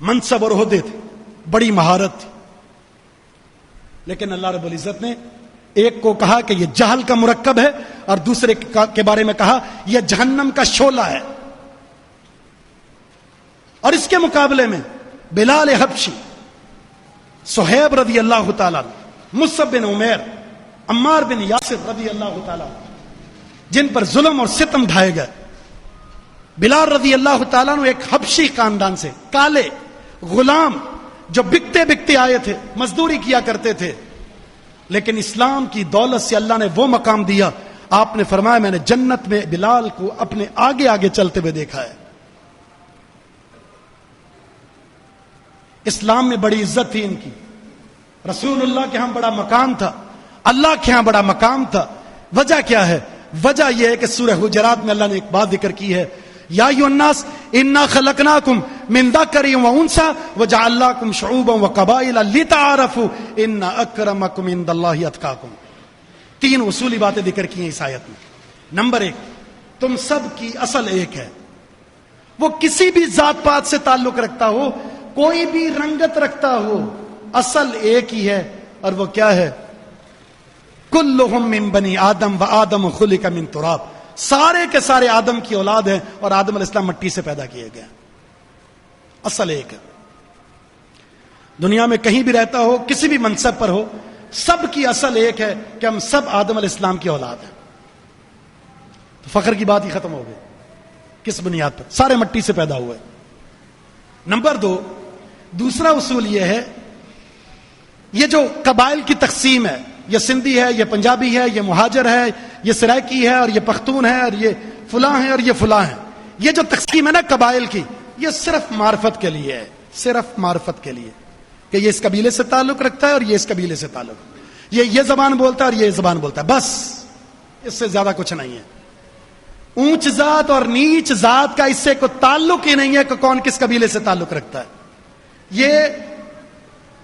منصب اور عہدے تھے، بڑی مہارت تھی، لیکن اللہ رب العزت نے ایک کو کہا کہ یہ جہل کا مرکب ہے اور دوسرے کے بارے میں کہا یہ جہنم کا شعلہ ہے. اور اس کے مقابلے میں بلال حبشی، صہیب رضی اللہ تعالیٰ، مصعب بن عمیر، عمار بن یاسر رضی اللہ تعالیٰ، جن پر ظلم اور ستم ڈھائے گئے. بلال رضی اللہ تعالیٰ نے ایک حبشی خاندان سے، کالے غلام جو بکتے بکتے آئے تھے، مزدوری کیا کرتے تھے، لیکن اسلام کی دولت سے اللہ نے وہ مقام دیا. آپ نے فرمایا میں نے جنت میں بلال کو اپنے آگے آگے چلتے ہوئے دیکھا ہے. اسلام میں بڑی عزت تھی ان کی، رسول اللہ کے ہاں بڑا مقام تھا، اللہ کے ہاں بڑا مقام تھا. وجہ کیا ہے؟ وجہ یہ ہے کہ سورہ حجرات میں اللہ نے ایک بات ذکر کی ہے، یا ایھا الناس انا خلقناکم من ذکر و انثی وجعلناکم شعوبا وقبائل لتعارفوا ان اکرمکم عند اللہ اتقاکم. 3 اصولی باتیں ذکر کی ہیں اس آیت میں. نمبر 1، تم سب کی اصل ایک ہے. وہ کسی بھی ذات پات سے تعلق رکھتا ہو، کوئی بھی رنگت رکھتا ہو، اصل ایک ہی ہے. اور وہ کیا ہے؟ کلہم من بنی آدم و آدم خلق من تراب. سارے کے سارے آدم کی اولاد ہیں اور آدم علیہ السلام مٹی سے پیدا کیے گئے. اصل ایک ہے. دنیا میں کہیں بھی رہتا ہو، کسی بھی منصب پر ہو، سب کی اصل ایک ہے کہ ہم سب آدم علیہ السلام کی اولاد ہیں. تو فخر کی بات ہی ختم ہو گئی. کس بنیاد پر؟ سارے مٹی سے پیدا ہوئے. نمبر 2، دوسرا اصول یہ ہے، یہ جو قبائل کی تقسیم ہے، یہ سندھی ہے، یہ پنجابی ہے، یہ مہاجر ہے، یہ سرائکی ہے، اور یہ پختون ہے، اور یہ فلاں ہے، اور یہ فلاں ہے، یہ جو تقسیم ہے نا قبائل کی، یہ صرف معرفت کے لیے ہے. صرف معرفت کے لیے کہ یہ اس قبیلے سے تعلق رکھتا ہے اور یہ اس قبیلے سے تعلق، یہ زبان بولتا ہے اور یہ زبان بولتا ہے، بس اس سے زیادہ کچھ نہیں ہے. اونچ ذات اور نیچ ذات کا اس سے کوئی تعلق ہی نہیں ہے کہ کون کس قبیلے سے تعلق رکھتا ہے. یہ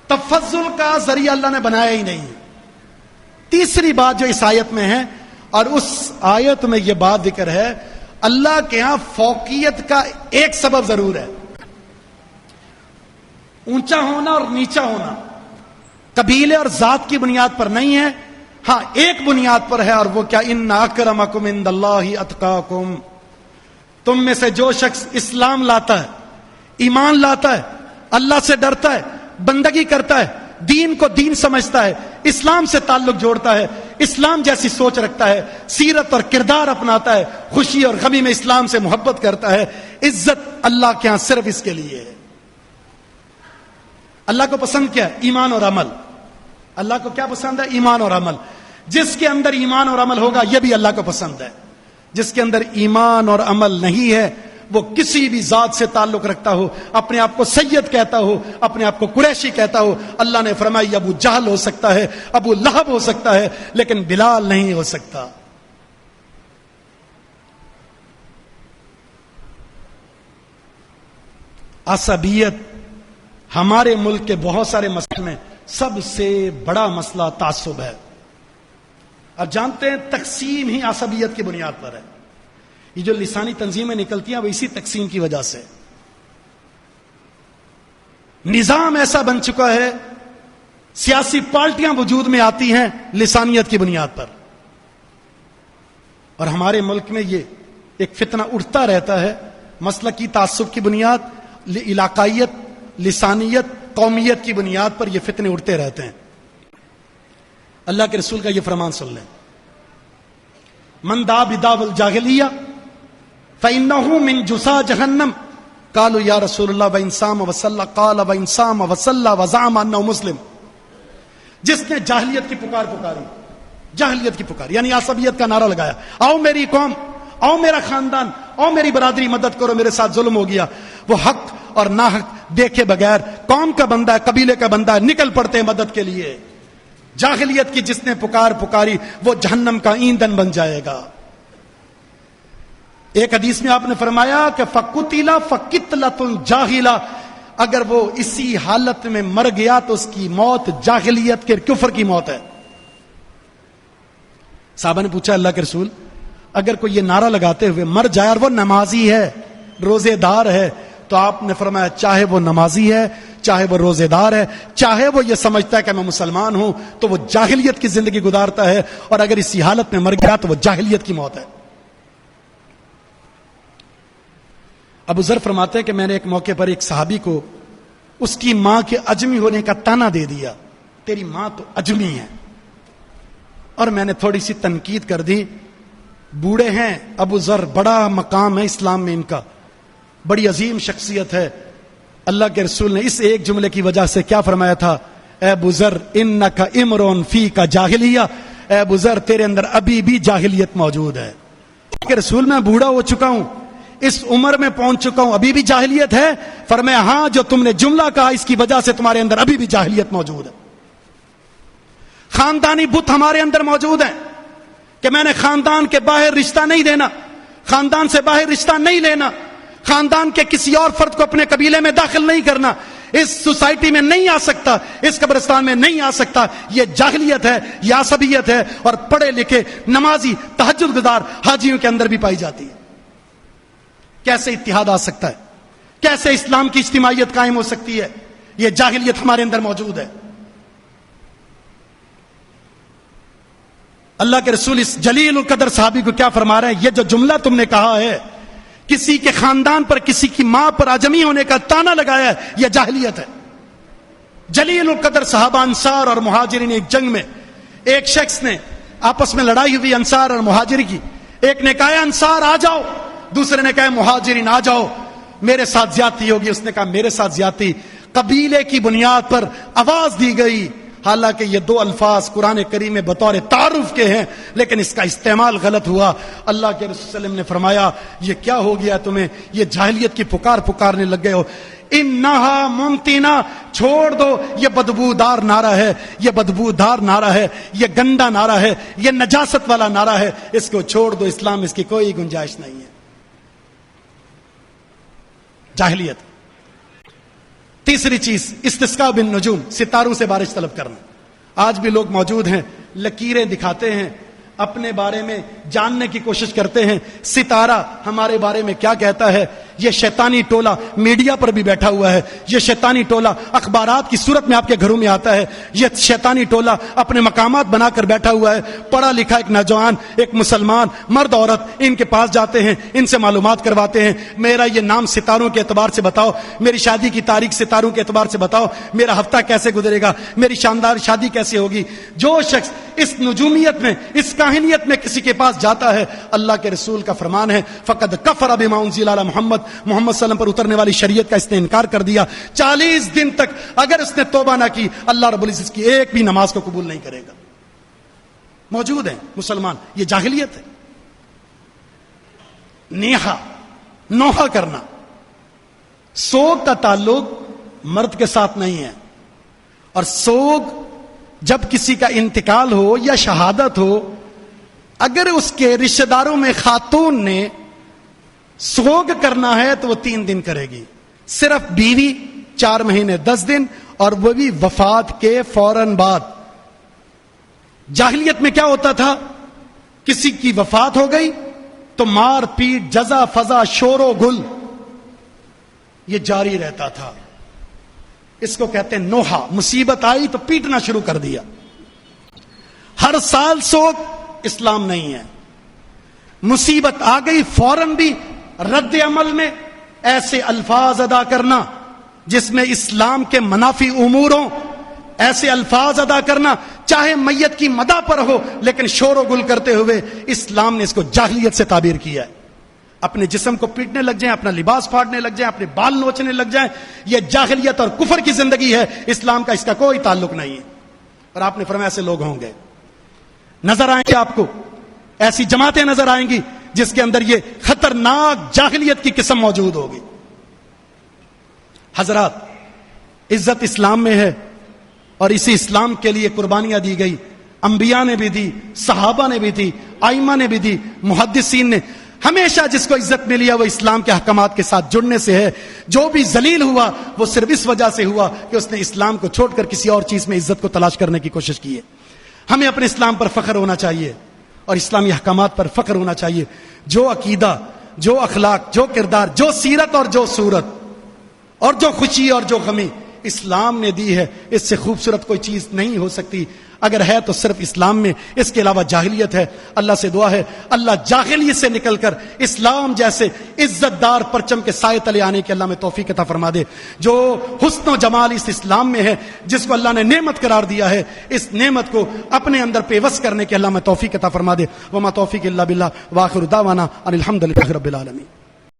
تفضل کا ذریعہ اللہ نے بنایا ہی نہیں. تیسری بات جو اس آیت میں ہے، اور اس آیت میں یہ بات ذکر ہے، اللہ کے ہاں فوقیت کا ایک سبب ضرور ہے. اونچا ہونا اور نیچا ہونا قبیلے اور ذات کی بنیاد پر نہیں ہے. ہاں ایک بنیاد پر ہے، اور وہ کیا؟ ان اکرمکم عند اللہ اتقاکم. تم میں سے جو شخص اسلام لاتا ہے، ایمان لاتا ہے، اللہ سے ڈرتا ہے، بندگی کرتا ہے، دین کو دین سمجھتا ہے، اسلام سے تعلق جوڑتا ہے، اسلام جیسی سوچ رکھتا ہے، سیرت اور کردار اپناتا ہے، خوشی اور غمی میں اسلام سے محبت کرتا ہے، عزت اللہ کے ہاں صرف اس کے لیے ہے. اللہ کو پسند کیا ہے؟ ایمان اور عمل. اللہ کو کیا پسند ہے؟ ایمان اور عمل. جس کے اندر ایمان اور عمل ہوگا یہ بھی اللہ کو پسند ہے. جس کے اندر ایمان اور عمل نہیں ہے، وہ کسی بھی ذات سے تعلق رکھتا ہو، اپنے آپ کو سید کہتا ہو، اپنے آپ کو قریشی کہتا ہو، اللہ نے فرمایا ابو جہل ہو سکتا ہے، ابو لہب ہو سکتا ہے، لیکن بلال نہیں ہو سکتا. عصبیت ہمارے ملک کے بہت سارے مسئلے میں سب سے بڑا مسئلہ تعصب ہے. اب جانتے ہیں تقسیم ہی عصبیت کی بنیاد پر ہے. یہ جو لسانی تنظیمیں نکلتی ہیں وہ اسی تقسیم کی وجہ سے. نظام ایسا بن چکا ہے، سیاسی پارٹیاں وجود میں آتی ہیں لسانیت کی بنیاد پر، اور ہمارے ملک میں یہ ایک فتنہ اٹھتا رہتا ہے مسلکی تعصب کی بنیاد، علاقائیت، لسانیت، قومیت کی بنیاد پر یہ فتنے اٹھتے رہتے ہیں. اللہ کے رسول کا یہ فرمان سن لیں، من دعا بدعوى الجاہلیہ فإنه من جثا جہنم. قالوا یا رسول اللہ وإن صام وصلى قال وإن صام وصلى وزعم أنه مسلم. جس نے جاہلیت کی پکاری، جاہلیت کی پکار یعنی عصبیت کا نعرہ لگایا، آؤ میری قوم، آؤ میرا خاندان، آؤ میری برادری، مدد کرو، میرے ساتھ ظلم ہو گیا، وہ حق اور ناحق دیکھے بغیر قوم کا بندہ ہے، قبیلے کا بندہ ہے، نکل پڑتے ہیں مدد کے لیے. جاہلیت کی جس نے پکاری وہ جہنم کا ایندھن بن جائے گا. ایک حدیث میں آپ نے فرمایا کہ فَقُتِلَ فَقِتْلَةٌ جَاهِلَةٌ، اگر وہ اسی حالت میں مر گیا تو اس کی موت جاہلیت کے کفر کی موت ہے. صحابہ نے پوچھا اللہ کے رسول اگر کوئی یہ نعرہ لگاتے ہوئے مر جائے اور وہ نمازی ہے، روزے دار ہے، تو آپ نے فرمایا چاہے وہ نمازی ہے، چاہے وہ روزے دار ہے، چاہے وہ یہ سمجھتا ہے کہ میں مسلمان ہوں، تو وہ جاہلیت کی زندگی گزارتا ہے، اور اگر اسی حالت میں مر گیا تو وہ جاہلیت کی موت ہے۔ ابو ذر فرماتے ہیں کہ میں نے ایک موقع پر ایک صحابی کو اس کی ماں کے اجمی ہونے کا تانا دے دیا، تیری ماں تو اجمی ہے، اور میں نے تھوڑی سی تنقید کر دی۔ بوڑھے ہیں ابو ذر، بڑا مقام ہے اسلام میں ان کا، بڑی عظیم شخصیت ہے۔ اللہ کے رسول نے اس ایک جملے کی وجہ سے کیا فرمایا تھا؟ اے ابو ذر انک امرؤ فیک جاہلیہ، اے ابو ذر تیرے اندر ابھی بھی جاہلیت موجود ہے۔ کہ رسول میں بوڑھا ہو چکا ہوں، اس عمر میں پہنچ چکا ہوں، ابھی بھی جاہلیت ہے؟ فرمایا ہاں، جو تم نے جملہ کہا اس کی وجہ سے تمہارے اندر ابھی بھی جاہلیت موجود ہے۔ خاندانی بت ہمارے اندر موجود ہیں کہ میں نے خاندان کے باہر رشتہ نہیں دینا، خاندان سے باہر رشتہ نہیں لینا، خاندان کے کسی اور فرد کو اپنے قبیلے میں داخل نہیں کرنا، اس سوسائٹی میں نہیں آ سکتا، اس قبرستان میں نہیں آ سکتا۔ یہ جاہلیت ہے، یہ عصبیت ہے، اور پڑھے لکھے نمازی تہجد گزار حاجیوں کے اندر بھی پائی جاتی ہے۔ کیسے اتحاد آ سکتا ہے؟ کیسے اسلام کی اجتماعیت قائم ہو سکتی ہے؟ یہ جاہلیت ہمارے اندر موجود ہے۔ اللہ کے رسول اس جلیل القدر صحابی کو کیا فرما رہے ہیں؟ یہ جو جملہ تم نے کہا ہے، کسی کے خاندان پر، کسی کی ماں پر اجمی ہونے کا تانا لگایا ہے، یہ جاہلیت ہے۔ جلیل القدر صحابہ انصار اور مہاجرین، ایک جنگ میں ایک شخص نے آپس میں لڑائی ہوئی انصار اور مہاجری کی، ایک نے کہا انصار آ جاؤ، دوسرے نے کہا مہاجرین آ جاؤ، میرے ساتھ زیادتی ہوگی۔ اس نے کہا میرے ساتھ زیادتی؟ قبیلے کی بنیاد پر آواز دی گئی، حالانکہ یہ دو الفاظ قرآن کریم میں بطور تعارف کے ہیں، لیکن اس کا استعمال غلط ہوا۔ اللہ کے رسول صلی اللہ علیہ وسلم نے فرمایا یہ کیا ہو گیا تمہیں؟ یہ جاہلیت کی پکارنے لگ گئے ہو۔ انہا ممتنا، چھوڑ دو، یہ بدبودار نعرہ ہے، یہ بدبودار نعرہ ہے، یہ گندا نعرہ ہے، یہ نجاست والا نعرہ ہے، اس کو چھوڑ دو، اسلام اس کی کوئی گنجائش نہیں ہے۔ جاہلیت۔ تیسری چیز استسقاء بالنجوم، ستاروں سے بارش طلب کرنا۔ آج بھی لوگ موجود ہیں، لکیریں دکھاتے ہیں، اپنے بارے میں جاننے کی کوشش کرتے ہیں ستارہ ہمارے بارے میں کیا کہتا ہے۔ یہ شیطانی ٹولہ میڈیا پر بھی بیٹھا ہوا ہے، یہ شیطانی ٹولہ اخبارات کی صورت میں آپ کے گھروں میں آتا ہے، یہ شیطانی ٹولہ اپنے مقامات بنا کر بیٹھا ہوا ہے۔ پڑھا لکھا ایک نوجوان، ایک مسلمان مرد عورت ان کے پاس جاتے ہیں، ان سے معلومات کرواتے ہیں، میرا یہ نام ستاروں کے اعتبار سے بتاؤ، میری شادی کی تاریخ ستاروں کے اعتبار سے بتاؤ، میرا ہفتہ کیسے گزرے گا، میری شاندار شادی کیسے ہوگی۔ جو شخص اس نجومیت میں، اس کاہنیت میں کسی کے پاس جاتا ہے، اللہ کے رسول کا فرمان ہے فقد کفر بما انزل علی محمد صلی اللہ علیہ وسلم پر اترنے والی شریعت کا اس نے انکار کر دیا۔ 40 دن تک اگر اس نے توبہ نہ کی، اللہ رب العزت کی ایک بھی نماز کو قبول نہیں کرے گا۔ موجود ہیں مسلمان، یہ جاہلیت ہے۔ نیہا، نوحہ کرنا، سوگ کا تعلق مرد کے ساتھ نہیں ہے، اور سوگ جب کسی کا انتقال ہو یا شہادت ہو، اگر اس کے رشتہ داروں میں خاتون نے سوگ کرنا ہے تو وہ 3 دن کرے گی، صرف بیوی 4 مہینے 10 دن، اور وہ بھی وفات کے فوراً بعد۔ جاہلیت میں کیا ہوتا تھا؟ کسی کی وفات ہو گئی تو مار پیٹ، جزا فضا، شور و گل یہ جاری رہتا تھا۔ اس کو کہتے ہیں نوحہ۔ مصیبت آئی تو پیٹنا شروع کر دیا۔ ہر سال سوگ اسلام نہیں ہے۔ مصیبت آ گئی فوراً بھی رد عمل میں ایسے الفاظ ادا کرنا جس میں اسلام کے منافی امور ہوں، ایسے الفاظ ادا کرنا چاہے میت کی مدح پر ہو لیکن شور و گل کرتے ہوئے، اسلام نے اس کو جاہلیت سے تعبیر کیا ہے۔ اپنے جسم کو پیٹنے لگ جائیں، اپنا لباس پھاڑنے لگ جائیں، اپنے بال نوچنے لگ جائیں، یہ جاہلیت اور کفر کی زندگی ہے، اسلام کا اس کا کوئی تعلق نہیں ہے۔ اور آپ نے فرمایا ایسے لوگ ہوں گے، نظر آئیں گے، آپ کو ایسی جماعتیں نظر آئیں گی جس کے اندر یہ خطرناک جاہلیت کی قسم موجود ہوگی۔ حضرات، عزت اسلام میں ہے، اور اسی اسلام کے لیے قربانیاں دی گئی، انبیاء نے بھی دی، صحابہ نے بھی دی، ائمہ نے بھی دی، محدثین نے۔ ہمیشہ جس کو عزت ملی ہے وہ اسلام کے احکامات کے ساتھ جڑنے سے ہے۔ جو بھی ذلیل ہوا وہ صرف اس وجہ سے ہوا کہ اس نے اسلام کو چھوڑ کر کسی اور چیز میں عزت کو تلاش کرنے کی کوشش کی ہے۔ ہمیں اپنے اسلام پر فخر ہونا چاہیے اور اسلامی احکامات پر فخر ہونا چاہیے۔ جو عقیدہ، جو اخلاق، جو کردار، جو سیرت اور جو صورت اور جو خوشی اور جو غمی اسلام نے دی ہے، اس سے خوبصورت کوئی چیز نہیں ہو سکتی، اگر ہے تو صرف اسلام میں، اس کے علاوہ جاہلیت ہے۔ اللہ سے دعا ہے اللہ جاہلیت سے نکل کر اسلام جیسے عزت دار پرچم کے سائے تلے آنے کے اللہ میں توفیق عطا فرما دے۔ جو حسن و جمال اس اسلام میں ہے، جس کو اللہ نے نعمت قرار دیا ہے، اس نعمت کو اپنے اندر پیوست کرنے کے اللہ میں توفیق عطا فرما دے۔ وما توفیق الا باللہ، وآخر دعوانا ان الحمد للہ رب العالمین۔